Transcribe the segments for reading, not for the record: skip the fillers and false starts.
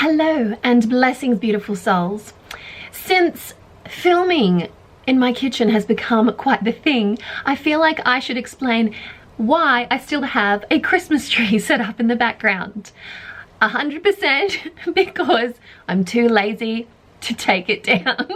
Hello and blessings, beautiful souls. Since filming in my kitchen has become quite the thing, I feel like I should explain why I still have a Christmas tree set up in the background. 100% because I'm too lazy to take it down.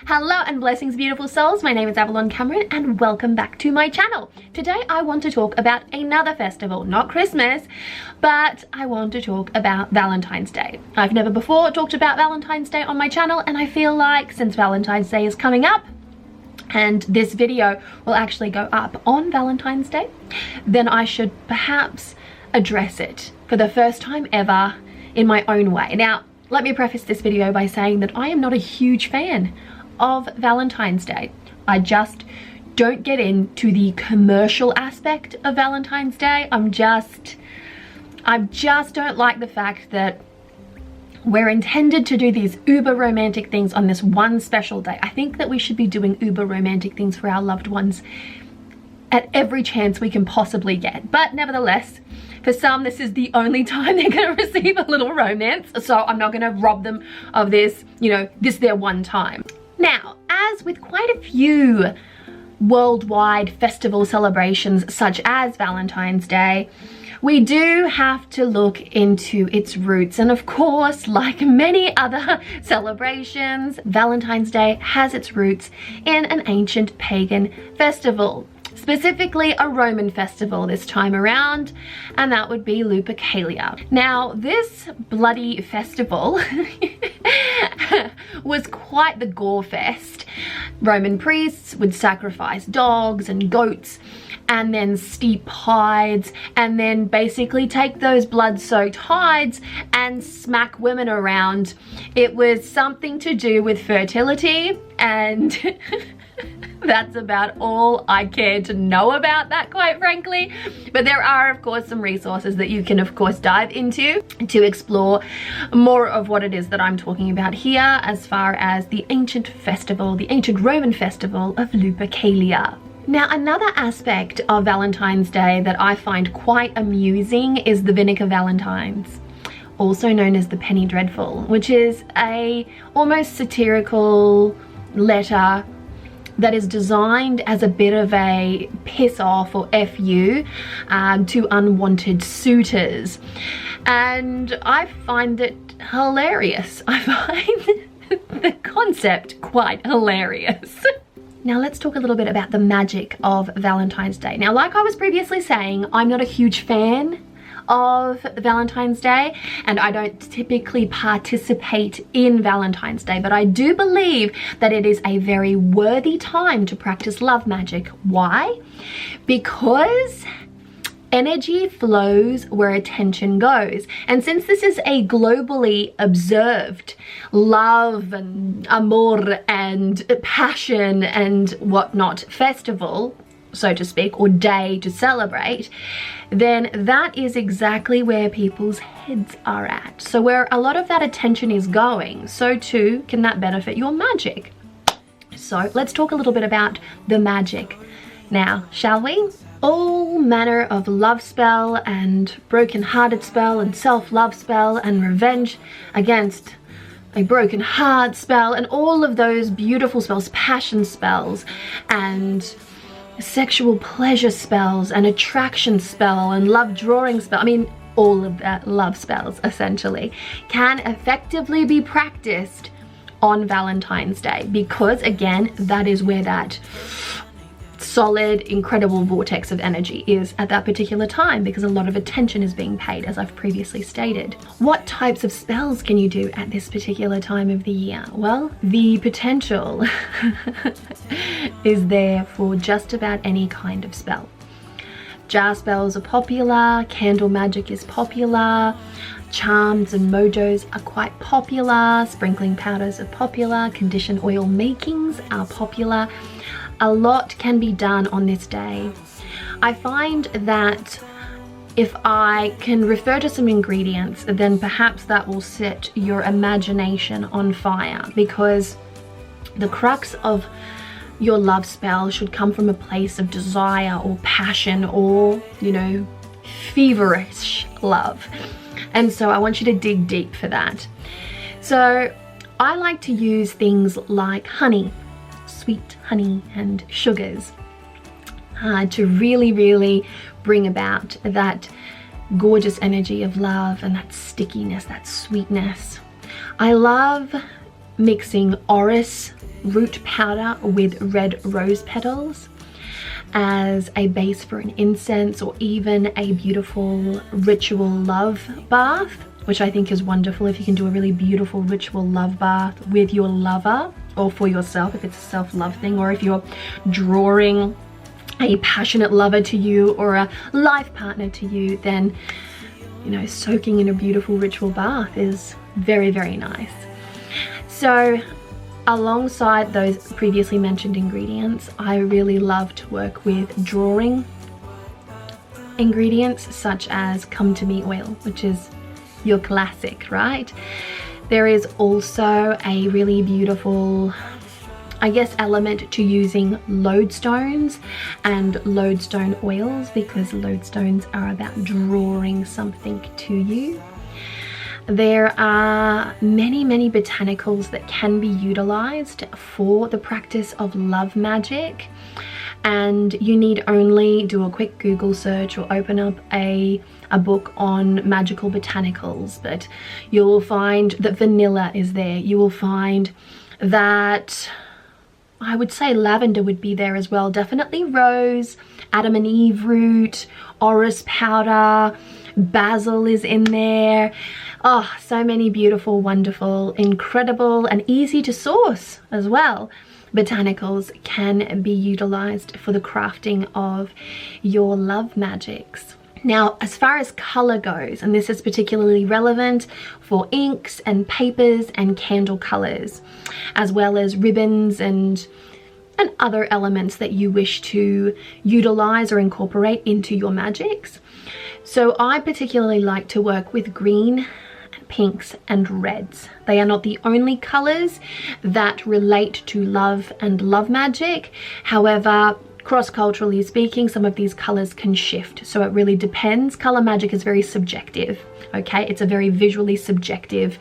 Hello and blessings, beautiful souls. My name is Avalon Cameron and welcome back to my channel. Today I want to talk about another festival, not Christmas, but I want to talk about Valentine's Day. I've never before talked about Valentine's Day on my channel, and I feel like since Valentine's Day is coming up and this video will actually go up on Valentine's Day, then I should perhaps address it for the first time ever in my own way. Now, let me preface this video by saying that I am not a huge fan of Valentine's Day. I just don't get into the commercial aspect of Valentine's Day. I just don't like the fact that we're intended to do these uber romantic things on this one special day. I think that we should be doing uber romantic things for our loved ones at every chance we can possibly get. But nevertheless, for some, this is the only time they're going to receive a little romance. So I'm not going to rob them of this, this their one time. Now, as with quite a few worldwide festival celebrations such as Valentine's Day, we do have to look into its roots. And of course, like many other celebrations, Valentine's Day has its roots in an ancient pagan festival. Specifically a Roman festival this time around, and that would be Lupercalia. Now, this bloody festival was quite the gore fest. Roman priests would sacrifice dogs and goats and then steep hides and then basically take those blood-soaked hides and smack women around. It was something to do with fertility, and that's about all I care to know about that, quite frankly. But there are, of course, some resources that you can, of course, dive into to explore more of what it is that I'm talking about here as far as the ancient festival, the ancient Roman festival of Lupercalia. Now, another aspect of Valentine's Day that I find quite amusing is the Vinegar Valentines, also known as the Penny Dreadful, which is a almost satirical letter that is designed as a bit of a piss off or FU to unwanted suitors. And I find it hilarious. I find the concept quite hilarious. Now let's talk a little bit about the magic of Valentine's Day. Now, like I was previously saying, I'm not a huge fan of Valentine's Day, and I don't typically participate in Valentine's Day, but I do believe that it is a very worthy time to practice love magic. Why? Because energy flows where attention goes, and since this is a globally observed love and amour and passion and whatnot festival, so to speak, or day to celebrate, then that is exactly where people's heads are at. So where a lot of that attention is going, so too can that benefit your magic. So let's talk a little bit about the magic now, shall we? All manner of love spell and broken-hearted spell and self-love spell and revenge against a broken heart spell and all of those beautiful spells, passion spells and sexual pleasure spells and attraction spell and love drawing spell, I mean all of that love spells essentially, can effectively be practiced on Valentine's Day, because again, that is where that solid, incredible vortex of energy is at that particular time, because a lot of attention is being paid, as I've previously stated. What types of spells can you do at this particular time of the year? Well, the potential is there for just about any kind of spell. Jar spells are popular, candle magic is popular, charms and mojos are quite popular, sprinkling powders are popular, condition oil makings are popular. A lot can be done on this day. I find that if I can refer to some ingredients, then perhaps that will set your imagination on fire, because the crux of your love spell should come from a place of desire or passion or, feverish love. And so I want you to dig deep for that. So I like to use things like honey, sweet honey and sugars to really bring about that gorgeous energy of love and that stickiness, that sweetness. I love mixing orris root powder with red rose petals as a base for an incense, or even a beautiful ritual love bath, which I think is wonderful if you can do a really beautiful ritual love bath with your lover, or for yourself if it's a self-love thing, or if you're drawing a passionate lover to you or a life partner to you, then, you know, soaking in a beautiful ritual bath is very nice. So alongside those previously mentioned ingredients, I really love to work with drawing ingredients such as Come To Me oil, which is your classic, right? There is also a really beautiful, I guess, element to using lodestones and lodestone oils, because lodestones are about drawing something to you. There are many botanicals that can be utilized for the practice of love magic, and you need only do a quick Google search or open up a book on magical botanicals, but you'll find that vanilla is there. You will find that, I would say lavender would be there as well. Definitely rose, Adam and Eve root, orris powder, basil is in there. Oh, so many beautiful, wonderful, incredible, and easy to source as well botanicals can be utilized for the crafting of your love magics. Now, as far as color goes, and this is particularly relevant for inks and papers and candle colors, as well as ribbons and other elements that you wish to utilize or incorporate into your magics. So I particularly like to work with green, pinks and reds. They are not the only colors that relate to love and love magic. However, cross-culturally speaking, some of these colors can shift, so it really depends. Color magic is very subjective, okay? It's a very visually subjective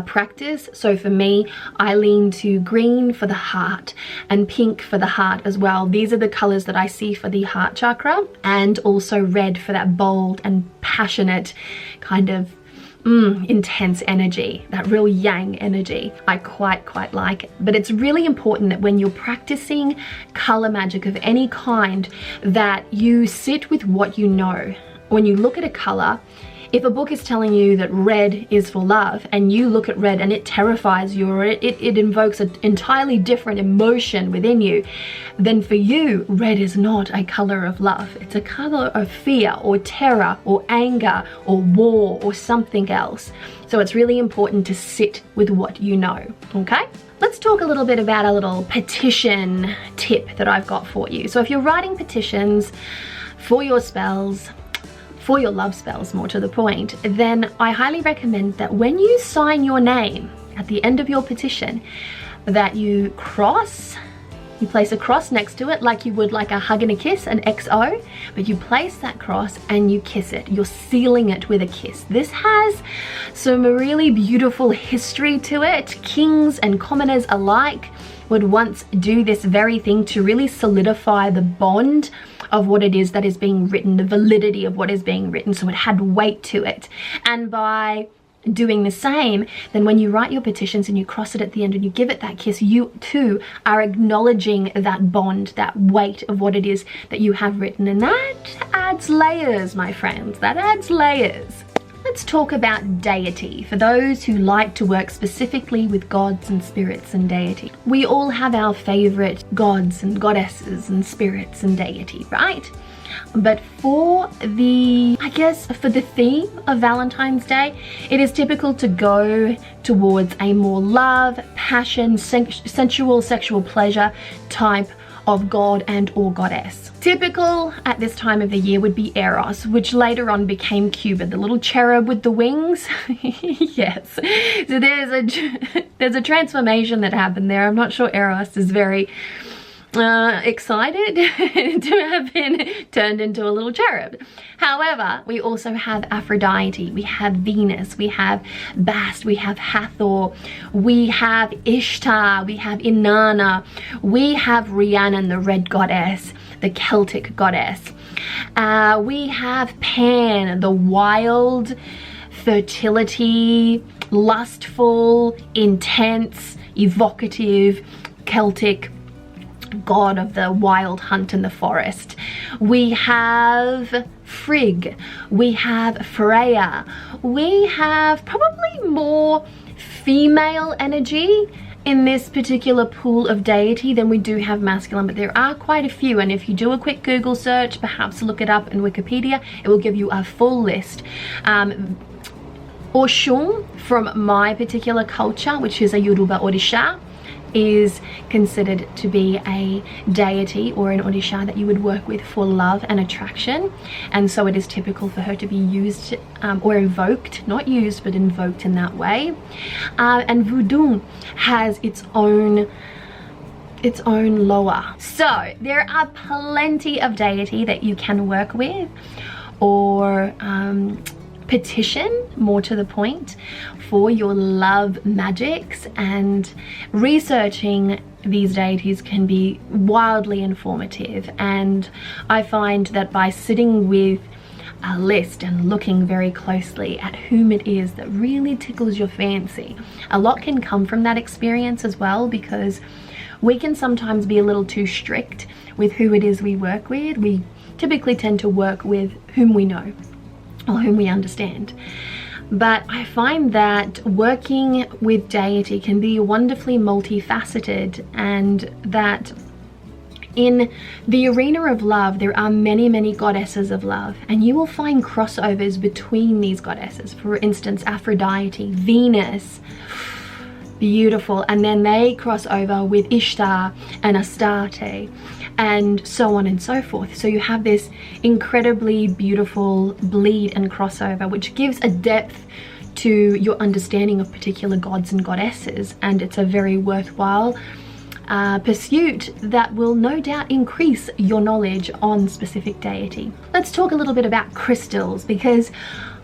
practice. So for me, I lean to green for the heart and pink for the heart as well. These are the colors that I see for the heart chakra, and also red for that bold and passionate kind of intense energy, that real yang energy. I quite like it. But it's really important that when you're practicing color magic of any kind, that you sit with what you know. When you look at a color, if a book is telling you that red is for love, and you look at red and it terrifies you, or it invokes an entirely different emotion within you, then for you, red is not a color of love. It's a color of fear or terror or anger or war or something else. So it's really important to sit with what you know, okay? Let's talk a little bit about a little petition tip that I've got for you. So if you're writing petitions for your spells, for your love spells more to the point, then I highly recommend that when you sign your name at the end of your petition, that you place a cross next to it like you would like a hug and a kiss, an XO, but you place that cross and you kiss it. You're sealing it with a kiss. This has some really beautiful history to it. Kings and commoners alike would once do this very thing to really solidify the bond of what it is that is being written, the validity of what is being written, so it had weight to it. And by doing the same, then when you write your petitions and you cross it at the end and you give it that kiss, you too are acknowledging that bond, that weight of what it is that you have written. And that adds layers, my friends, that adds layers. Let's talk about deity. For those who like to work specifically with gods and spirits and deity, we all have our favorite gods and goddesses and spirits and deity, right? But for the, I guess, for the theme of Valentine's Day, it is typical to go towards a more love, passion, sensual, sexual pleasure type of god and or goddess. Typical at this time of the year would be Eros, which later on became Cupid, the little cherub with the wings. Yes, so there's a transformation that happened there. I'm not sure Eros is very excited to have been turned into a little cherub. However, we also have Aphrodite, we have Venus, we have Bast, we have Hathor, we have Ishtar, we have Inanna, we have Rhiannon, the red goddess, the Celtic goddess. We have Pan, the wild, fertility, lustful, intense, evocative, Celtic god of the wild hunt in the forest. We have Frigg, we have Freya, we have probably more female energy in this particular pool of deity than we do have masculine, but there are quite a few, and if you do a quick Google search, perhaps look it up in Wikipedia, it will give you a full list. Oshun, from my particular culture, which is a Yoruba Odisha, is considered to be a deity or an Odisha that you would work with for love and attraction, and so it is typical for her to be used or invoked, not used but invoked in that way. And voodoo has its own loa. So there are plenty of deity that you can work with or petition, more to the point, for your love magics, and researching these deities can be wildly informative. And I find that by sitting with a list and looking very closely at whom it is that really tickles your fancy, a lot can come from that experience as well, because we can sometimes be a little too strict with who it is we work with. We typically tend to work with whom we know or whom we understand. But I find that working with deity can be wonderfully multifaceted, and that in the arena of love there are many, many goddesses of love, and you will find crossovers between these goddesses. For instance, Aphrodite, Venus, beautiful, and then they cross over with Ishtar and Astarte, and so on and so forth. So you have this incredibly beautiful bleed and crossover, which gives a depth to your understanding of particular gods and goddesses, and it's a very worthwhile pursuit that will no doubt increase your knowledge on specific deity. Let's talk a little bit about crystals, because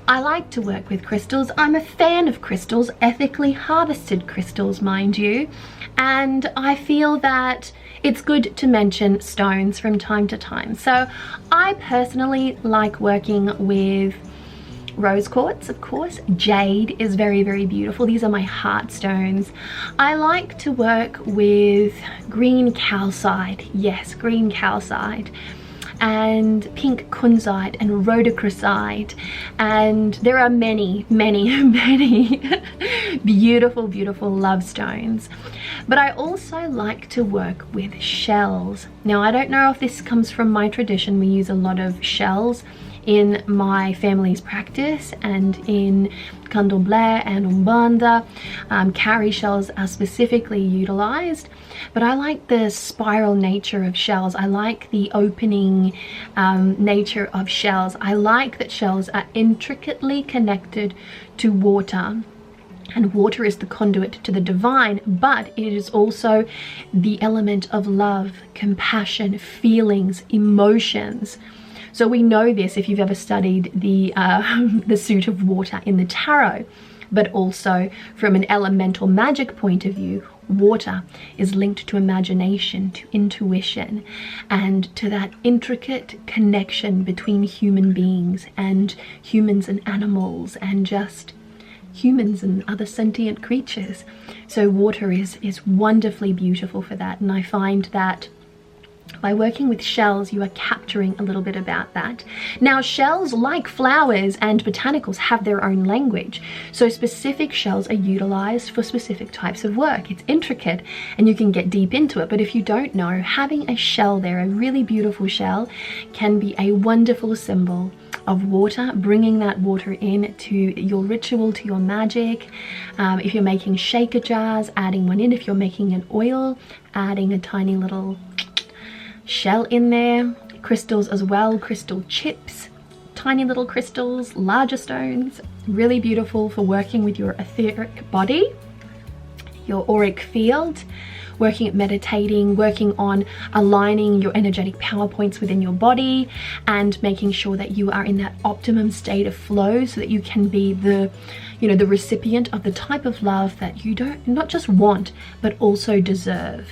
I like to work with crystals. I'm a fan of crystals, ethically harvested crystals, mind you, and I feel that it's good to mention stones from time to time. So I personally like working with rose quartz, of course. Jade is very, very beautiful. These are my heart stones. I like to work with green calcite, yes, green calcite, and pink kunzite and rhodochrosite, and there are many, many, many beautiful, beautiful love stones. But I also like to work with shells. Now, I don't know if this comes from my tradition. We use a lot of shells in my family's practice, and in Candomblé and Umbanda, cowrie shells are specifically utilized. But I like the spiral nature of shells. I like the opening nature of shells. I like that shells are intricately connected to water, and water is the conduit to the divine, but it is also the element of love, compassion, feelings, emotions. So we know this if you've ever studied the suit of water in the tarot, but also from an elemental magic point of view, water is linked to imagination, to intuition, and to that intricate connection between human beings and humans and animals, and just humans and other sentient creatures. So water is wonderfully beautiful for that, and I find that by working with shells, you are capturing a little bit about that. Now, shells, like flowers and botanicals, have their own language. So specific shells are utilized for specific types of work. It's intricate and you can get deep into it. But if you don't know, having a shell there, a really beautiful shell, can be a wonderful symbol of water, bringing that water in to your ritual, to your magic. If you're making shaker jars, adding one in. If you're making an oil, adding a tiny little shell in there. Crystals as well, crystal chips, tiny little crystals, larger stones, really beautiful for working with your etheric body, your auric field, working at meditating, working on aligning your energetic power points within your body and making sure that you are in that optimum state of flow so that you can be the, you know, the recipient of the type of love that you don't not just want but also deserve.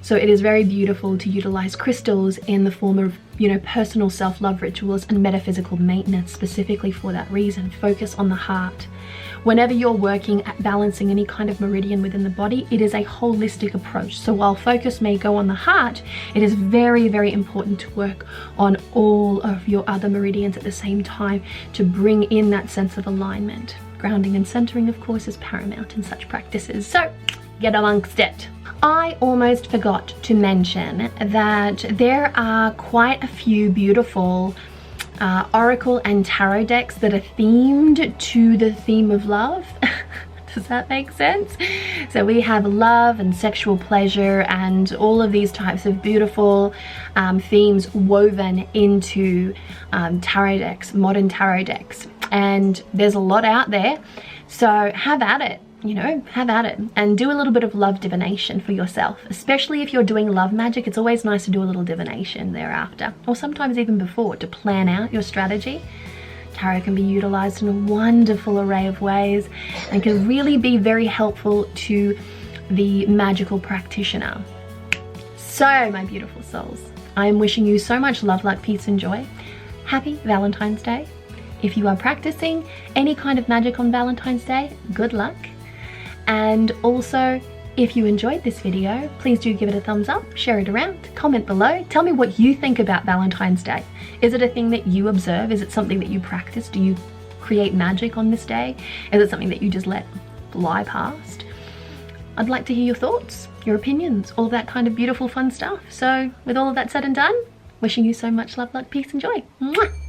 So it is very beautiful to utilize crystals in the form of, you know, personal self-love rituals and metaphysical maintenance specifically for that reason. Focus on the heart. Whenever you're working at balancing any kind of meridian within the body, it is a holistic approach. So while focus may go on the heart, it is very, very important to work on all of your other meridians at the same time to bring in that sense of alignment. Grounding and centering, of course, is paramount in such practices. So get amongst it. I almost forgot to mention that there are quite a few beautiful oracle and tarot decks that are themed to the theme of love. Does that make sense? So we have love and sexual pleasure and all of these types of beautiful themes woven into tarot decks, modern tarot decks. And there's a lot out there, so have at it. You know, have at it and do a little bit of love divination for yourself. Especially if you're doing love magic, it's always nice to do a little divination thereafter, or sometimes even before, to plan out your strategy. Tarot can be utilized in a wonderful array of ways and can really be very helpful to the magical practitioner. So, my beautiful souls, I am wishing you so much love, luck, peace and joy. Happy Valentine's Day. If you are practicing any kind of magic on Valentine's Day, good luck. And also, if you enjoyed this video, please do give it a thumbs up, share it around, comment below, tell me what you think about Valentine's Day. Is it a thing that you observe? Is it something that you practice? Do you create magic on this day? Is it something that you just let fly past? I'd like to hear your thoughts, your opinions, all that kind of beautiful fun stuff. So with all of that said and done, wishing you so much love, luck, peace and joy. Mwah!